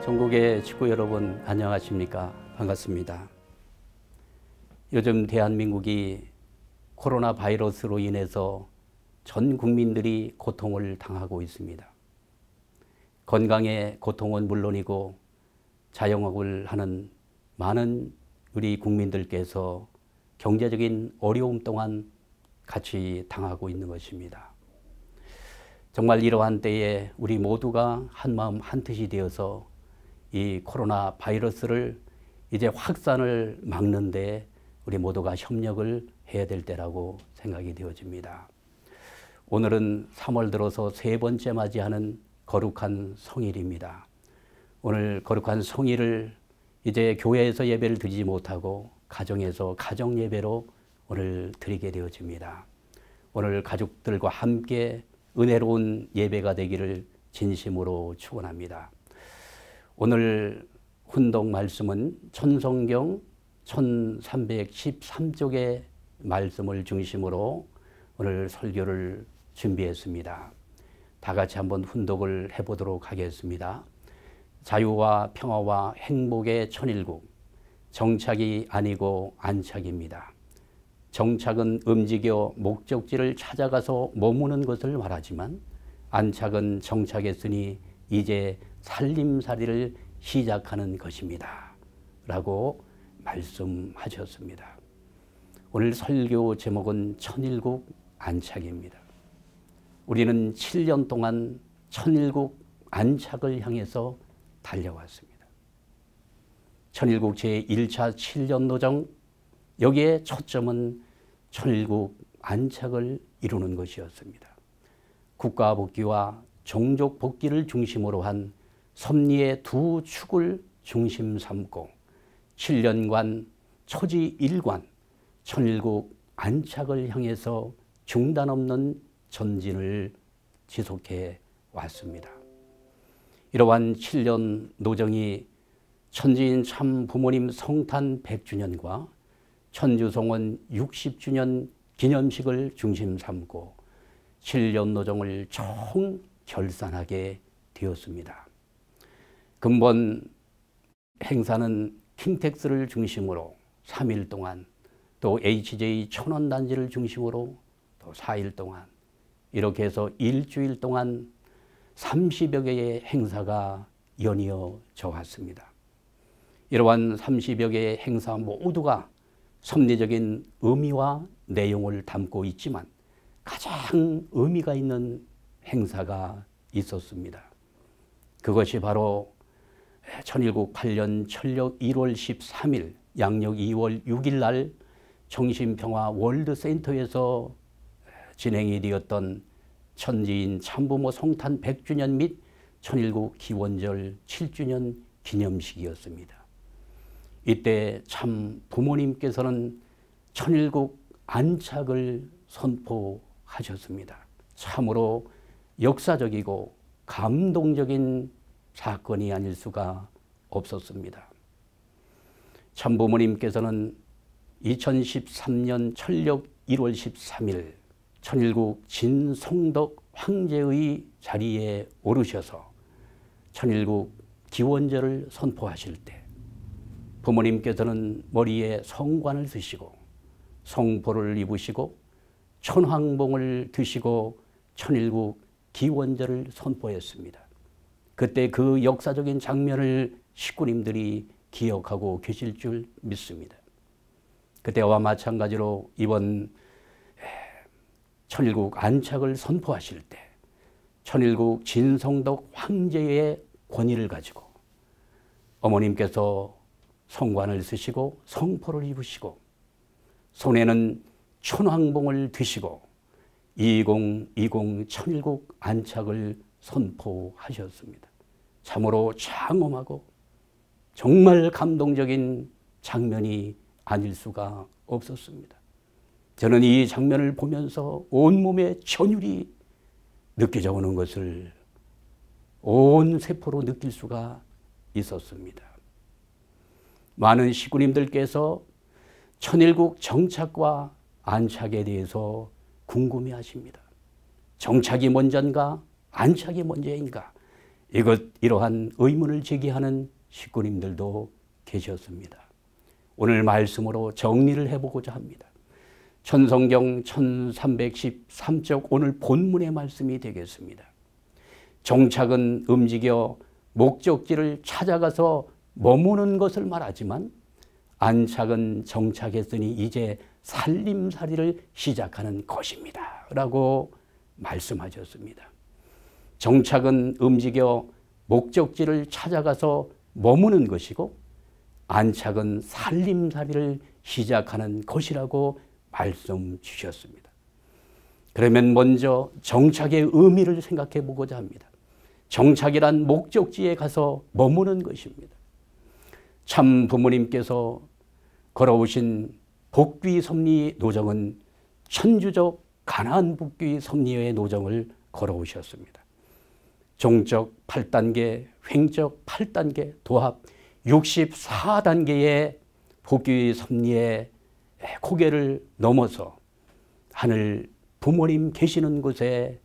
전국의 식구 여러분 안녕하십니까? 반갑습니다. 요즘 대한민국이 코로나 바이러스로 인해서 전 국민들이 고통을 당하고 있습니다. 건강의 고통은 물론이고 자영업을 하는 많은 우리 국민들께서 경제적인 어려움 또한 같이 당하고 있는 것입니다. 정말 이러한 때에 우리 모두가 한마음 한뜻이 되어서 이 코로나 바이러스를 이제 확산을 막는 데 우리 모두가 협력을 해야 될 때라고 생각이 되어집니다. 오늘은 3월 들어서 세 번째 맞이하는 거룩한 성일입니다. 오늘 거룩한 성일을 이제 교회에서 예배를 드리지 못하고 가정에서 가정 예배로 오늘 드리게 되어집니다. 오늘 가족들과 함께 은혜로운 예배가 되기를 진심으로 축원합니다. 오늘 훈독 말씀은 천성경 1313쪽의 말씀을 중심으로 오늘 설교를 준비했습니다. 다 같이 한번 훈독을 해보도록 하겠습니다. 자유와 평화와 행복의 천일국, 정착이 아니고 안착입니다. 정착은 움직여 목적지를 찾아가서 머무는 것을 말하지만 안착은 정착했으니 이제 살림살이를 시작하는 것입니다. 라고 말씀하셨습니다. 오늘 설교 제목은 천일국 안착입니다. 우리는 7년 동안 천일국 안착을 향해서 달려왔습니다. 천일국 제1차 7년 노정, 여기에 초점은 천일국 안착을 이루는 것이었습니다. 국가 복귀와 종족 복귀를 중심으로 한 섭리의 두 축을 중심 삼고 7년간 초지일관 천일국 안착을 향해서 중단 없는 전진을 지속해 왔습니다. 이러한 7년 노정이 천지인 참 부모님 성탄 100주년과 천주성원 60주년 기념식을 중심 삼고 7년 노정을 총결산하게 되었습니다. 근본 행사는 킹텍스를 중심으로 3일 동안, 또 HJ 천원단지를 중심으로 또 4일 동안, 이렇게 해서 일주일 동안 30여 개의 행사가 연이어져 왔습니다. 이러한 30여 개의 행사 모두가 섭리적인 의미와 내용을 담고 있지만 가장 의미가 있는 행사가 있었습니다. 그것이 바로 천일국 8년 철력 1월 13일 양력 2월 6일 날 정신평화 월드센터에서 진행이 되었던 천지인 참부모 성탄 100주년 및 천일국 기원절 7주년 기념식이었습니다. 이때 참 부모님께서는 천일국 안착을 선포하셨습니다. 참으로 역사적이고 감동적인 사건이 아닐 수가 없었습니다. 참 부모님께서는 2013년 철력 1월 13일 천일국 진성덕 황제의 자리에 오르셔서 천일국 기원절을 선포하실 때 부모님께서는 머리에 성관을 드시고 성포를 입으시고 천황봉을 드시고 천일국 기원절을 선포했습니다. 그때 그 역사적인 장면을 식구님들이 기억하고 계실 줄 믿습니다. 그때와 마찬가지로 이번 천일국 안착을 선포하실 때 천일국 진성덕 황제의 권위를 가지고 어머님께서 성관을 쓰시고 성포를 입으시고 손에는 천황봉을 드시고 2020 천일국 안착을 선포하셨습니다. 참으로 장엄하고 정말 감동적인 장면이 아닐 수가 없었습니다. 저는 이 장면을 보면서 온몸에 전율이 느껴져 오는 것을 온 세포로 느낄 수가 있었습니다. 많은 식구님들께서 천일국 정착과 안착에 대해서 궁금해하십니다. 정착이 먼저인가 안착이 먼저인가 이러한 의문을 제기하는 식구님들도 계셨습니다. 오늘 말씀으로 정리를 해보고자 합니다. 천성경 1313쪽 오늘 본문의 말씀이 되겠습니다. 정착은 움직여 목적지를 찾아가서 머무는 것을 말하지만 안착은 정착했으니 이제 살림살이를 시작하는 것입니다 라고 말씀하셨습니다. 정착은 움직여 목적지를 찾아가서 머무는 것이고 안착은 살림살이를 시작하는 것이라고 말씀 주셨습니다. 그러면 먼저 정착의 의미를 생각해 보고자 합니다. 정착이란 목적지에 가서 머무는 것입니다. 참 부모님께서 걸어오신 복귀 섭리 노정은 천주적 가나안 복귀 섭리의 노정을 걸어오셨습니다. 종적 8단계, 횡적 8단계, 도합 64단계의 복귀 섭리의 고개를 넘어서 하늘 부모님 계시는 곳에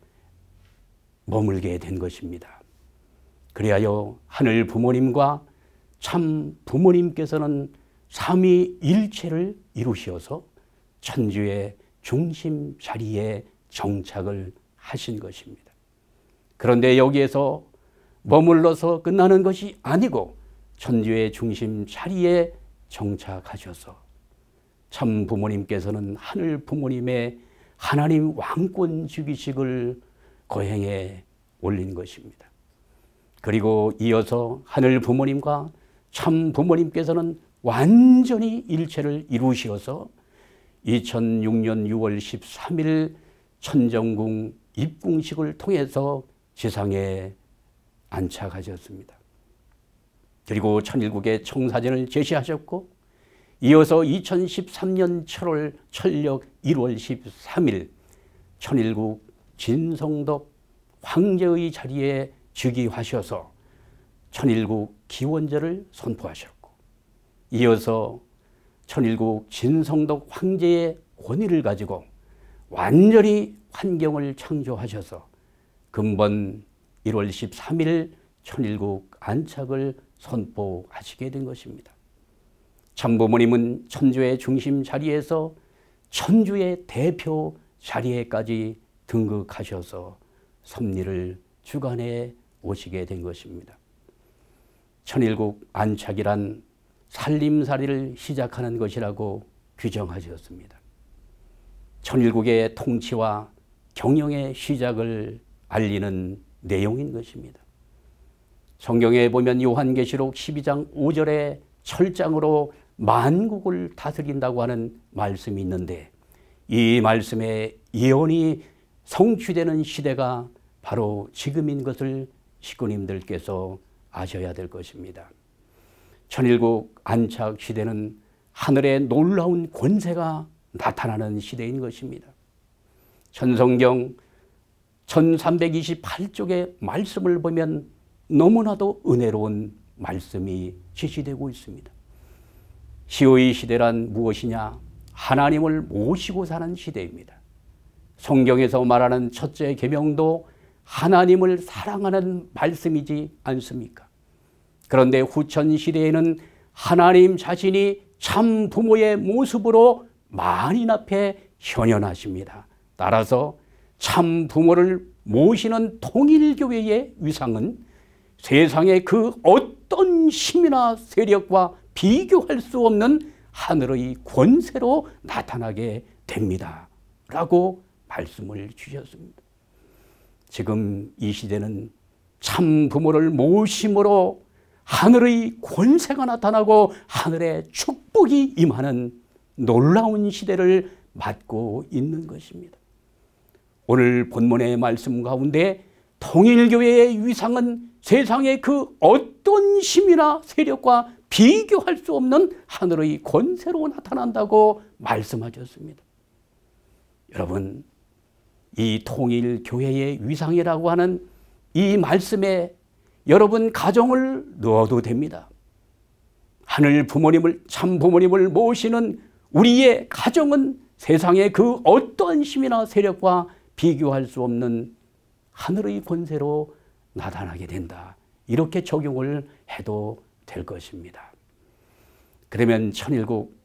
머물게 된 것입니다. 그리하여 하늘 부모님과 참 부모님께서는 삼위일체를 이루시어서 천주의 중심 자리에 정착을 하신 것입니다. 그런데 여기에서 머물러서 끝나는 것이 아니고 천주의 중심 자리에 정착하셔서 참 부모님께서는 하늘 부모님의 하나님 왕권 주기식을 거행해 올린 것입니다. 그리고 이어서 하늘 부모님과 참 부모님께서는 완전히 일체를 이루시어서 2006년 6월 13일 천정궁 입궁식을 통해서 지상에 안착하셨습니다. 그리고 천일국의 청사진을 제시하셨고 이어서 2013년 7월 철력 1월 13일 천일국 진성덕 황제의 자리에 즉위하셔서 천일국 기원제를 선포하셨고 이어서 천일국 진성덕 황제의 권위를 가지고 완전히 환경을 창조하셔서 금번 1월 13일 천일국 안착을 선포하시게 된 것입니다. 참부모님은 천주의 중심 자리에서 천주의 대표 자리에까지 등극하셔서 섭리를 주관해 오시게 된 것입니다. 천일국 안착이란 살림살이를 시작하는 것이라고 규정하셨습니다. 천일국의 통치와 경영의 시작을 알리는 내용인 것입니다. 성경에 보면 요한계시록 12장 5절에 철장으로 만국을 다스린다고 하는 말씀이 있는데 이 말씀의 예언이 성취되는 시대가 바로 지금인 것을 식구님들께서 아셔야 될 것입니다. 천일국 안착 시대는 하늘의 놀라운 권세가 나타나는 시대인 것입니다. 천성경 1328쪽의 말씀을 보면 너무나도 은혜로운 말씀이 제시되고 있습니다. 시의 시대란 무엇이냐? 하나님을 모시고 사는 시대입니다. 성경에서 말하는 첫째 계명도 하나님을 사랑하는 말씀이지 않습니까? 그런데 후천 시대에는 하나님 자신이 참 부모의 모습으로 만인 앞에 현현하십니다. 따라서 참 부모를 모시는 통일교회의 위상은 세상의 그 어떤 힘이나 세력과 비교할 수 없는 하늘의 권세로 나타나게 됩니다. 라고 말씀을 주셨습니다. 지금 이 시대는 참 부모를 모심으로 하늘의 권세가 나타나고 하늘의 축복이 임하는 놀라운 시대를 맞고 있는 것입니다. 오늘 본문의 말씀 가운데 통일교회의 위상은 세상의 그 어떤 힘이나 세력과 비교할 수 없는 하늘의 권세로 나타난다고 말씀하셨습니다. 여러분, 이 통일교회의 위상이라고 하는 이 말씀에 여러분 가정을 넣어도 됩니다. 하늘 부모님을, 참 부모님을 모시는 우리의 가정은 세상의 그 어떤 힘이나 세력과 비교할 수 없는 하늘의 권세로 나타나게 된다. 이렇게 적용을 해도 될 것입니다. 그러면 천일국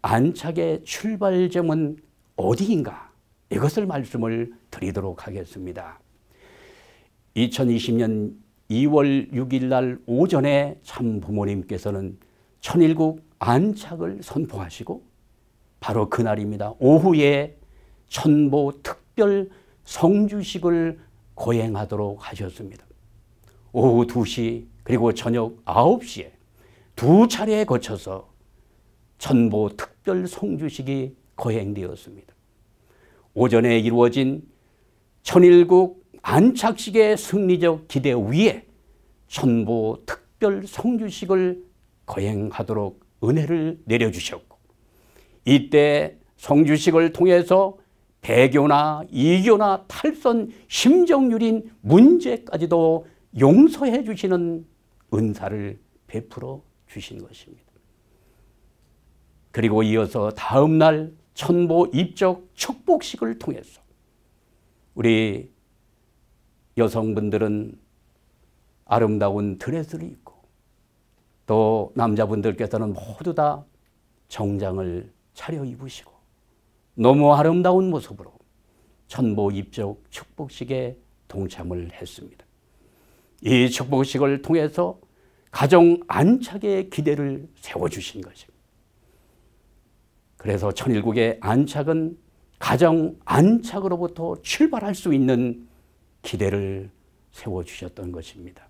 안착의 출발점은 어디인가? 이것을 말씀을 드리도록 하겠습니다. 2020년 2월 6일 날 오전에 참 부모님께서는 천일국 안착을 선포하시고 바로 그날입니다. 오후에 천보 특별 성주식을 거행하도록 하셨습니다. 오후 2시 그리고 저녁 9시에 두 차례에 거쳐서 천보 특별 성주식이 거행되었습니다. 오전에 이루어진 천일국 안착식의 승리적 기대 위에 천보 특별 성주식을 거행하도록 은혜를 내려주셨고, 이때 성주식을 통해서 배교나 이교나 탈선, 심정유린 문제까지도 용서해 주시는 은사를 베풀어 주신 것입니다. 그리고 이어서 다음 날 천보 입적 축복식을 통해서 우리 여성분들은 아름다운 드레스를 입고 또 남자분들께서는 모두 다 정장을 차려 입으시고 너무 아름다운 모습으로 천보 입적 축복식에 동참을 했습니다. 이 축복식을 통해서 가정 안착의 기대를 세워주신 것입니다. 그래서 천일국의 안착은 가정 안착으로부터 출발할 수 있는 기대를 세워주셨던 것입니다.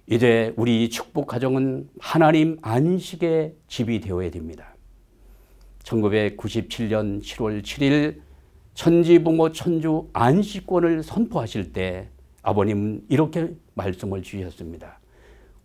이제 우리 축복 가정은 하나님 안식의 집이 되어야 됩니다. 1997년 7월 7일 천지부모 천주 안식권을 선포하실 때 아버님은 이렇게 말씀을 주셨습니다.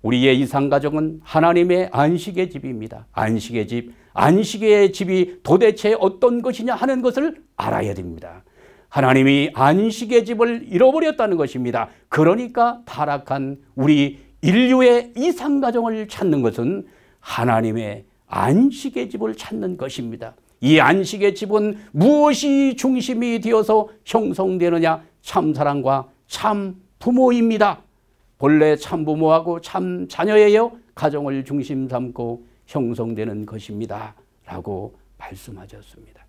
우리의 이상가정은 하나님의 안식의 집입니다. 안식의 집, 안식의 집이 도대체 어떤 것이냐 하는 것을 알아야 됩니다. 하나님이 안식의 집을 잃어버렸다는 것입니다. 그러니까 타락한 우리 인류의 이상가정을 찾는 것은 하나님의 안식의 집을 찾는 것입니다. 이 안식의 집은 무엇이 중심이 되어서 형성되느냐? 참사랑과 참 부모입니다. 본래 참 부모하고 참 자녀예요. 가정을 중심 삼고 형성되는 것입니다. 라고 말씀하셨습니다.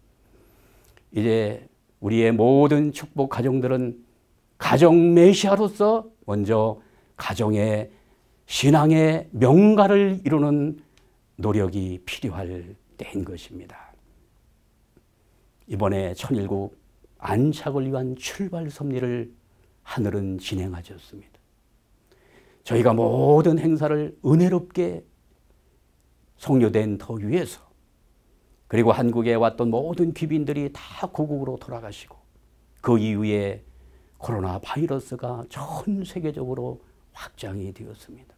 이제 우리의 모든 축복 가정들은 가정 메시아로서 먼저 가정의 신앙의 명가를 이루는 노력이 필요할 때인 것입니다. 이번에 천일국 안착을 위한 출발 섭리를 하늘은 진행하셨습니다. 저희가 모든 행사를 은혜롭게 성료된 터 위에서 그리고 한국에 왔던 모든 귀빈들이 다 고국으로 돌아가시고 그 이후에 코로나 바이러스가 전 세계적으로 확장이 되었습니다.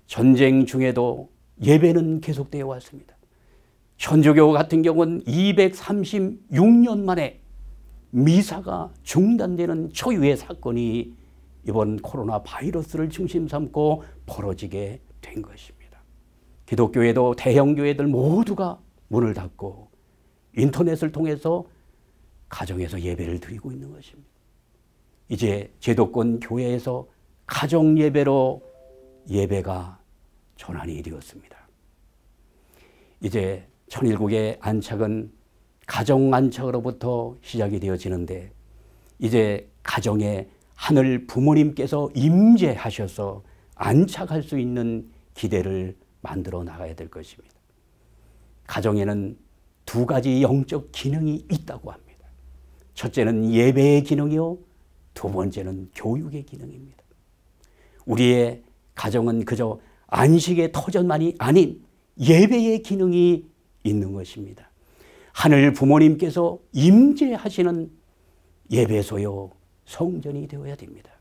전쟁 중에도 예배는 계속되어 왔습니다. 천주교 같은 경우는 236년 만에 미사가 중단되는 초유의 사건이 이번 코로나 바이러스를 중심 삼고 벌어지게 된 것입니다. 기독교회도 대형 교회들 모두가 문을 닫고 인터넷을 통해서 가정에서 예배를 드리고 있는 것입니다. 이제 제도권 교회에서 가정 예배로 예배가 전환이 되었습니다. 이제 천일국의 안착은 가정 안착으로부터 시작이 되어지는데 이제 가정에 하늘 부모님께서 임재하셔서 안착할 수 있는 기대를 만들어 나가야 될 것입니다. 가정에는 두 가지 영적 기능이 있다고 합니다. 첫째는 예배의 기능이요, 두 번째는 교육의 기능입니다. 우리의 가정은 그저 안식의 터전만이 아닌 예배의 기능이 있는 것입니다. 하늘 부모님께서 임재하시는 예배소요, 성전이 되어야 됩니다.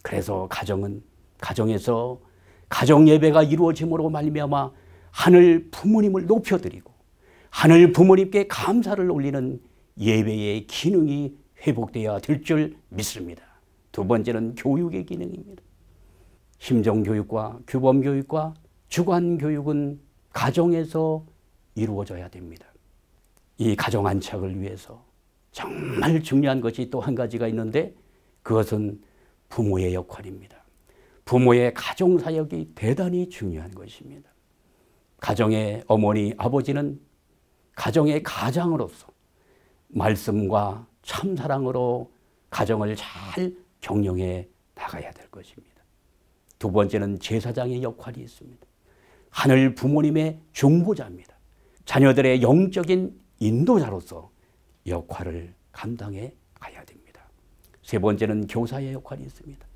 그래서 가정은 가정에서 가정 예배가 이루어짐으로 말미암아 하늘 부모님을 높여드리고 하늘 부모님께 감사를 올리는 예배의 기능이 회복되어야 될 줄 믿습니다. 두 번째는 교육의 기능입니다. 심정교육과 규범교육과 주관교육은 가정에서 이루어져야 됩니다. 이 가정 안착을 위해서 정말 중요한 것이 또 한 가지가 있는데 그것은 부모의 역할입니다. 부모의 가정사역이 대단히 중요한 것입니다. 가정의 어머니, 아버지는 가정의 가장으로서 말씀과 참사랑으로 가정을 잘 경영해 나가야 될 것입니다. 두 번째는 제사장의 역할이 있습니다. 하늘 부모님의 중보자입니다. 자녀들의 영적인 인도자로서 역할을 감당해 가야 됩니다. 세 번째는 교사의 역할이 있습니다.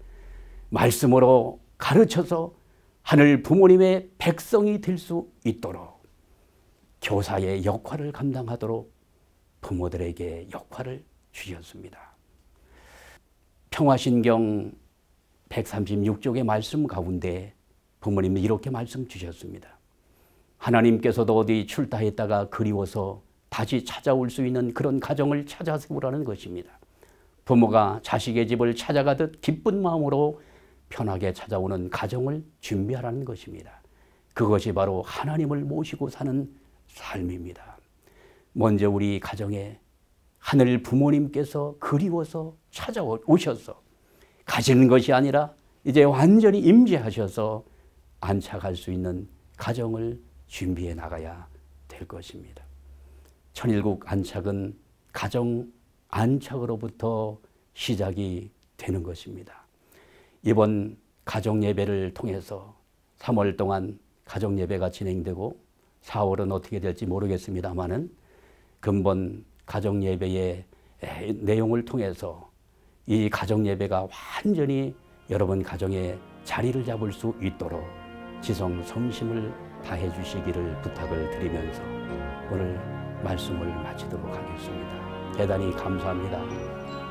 말씀으로 가르쳐서 하늘 부모님의 백성이 될 수 있도록 교사의 역할을 감당하도록 부모들에게 역할을 주셨습니다. 평화신경 136쪽의 말씀 가운데 부모님이 이렇게 말씀 주셨습니다. 하나님께서도 어디 출타했다가 그리워서 다시 찾아올 수 있는 그런 가정을 찾아 세우라는 것입니다. 부모가 자식의 집을 찾아가듯 기쁜 마음으로 편하게 찾아오는 가정을 준비하라는 것입니다. 그것이 바로 하나님을 모시고 사는 삶입니다. 먼저 우리 가정에 하늘 부모님께서 그리워서 찾아오셔서 가시는 것이 아니라 이제 완전히 임재하셔서 안착할 수 있는 가정을 준비해 나가야 될 것입니다. 천일국 안착은 가정 안착으로부터 시작이 되는 것입니다. 이번 가정예배를 통해서 3월 동안 가정예배가 진행되고 4월은 어떻게 될지 모르겠습니다만은 근본 가정예배의 내용을 통해서 이 가정예배가 완전히 여러분 가정에 자리를 잡을 수 있도록 지성성심을 다해 주시기를 부탁을 드리면서 오늘 말씀을 마치도록 하겠습니다. 대단히 감사합니다.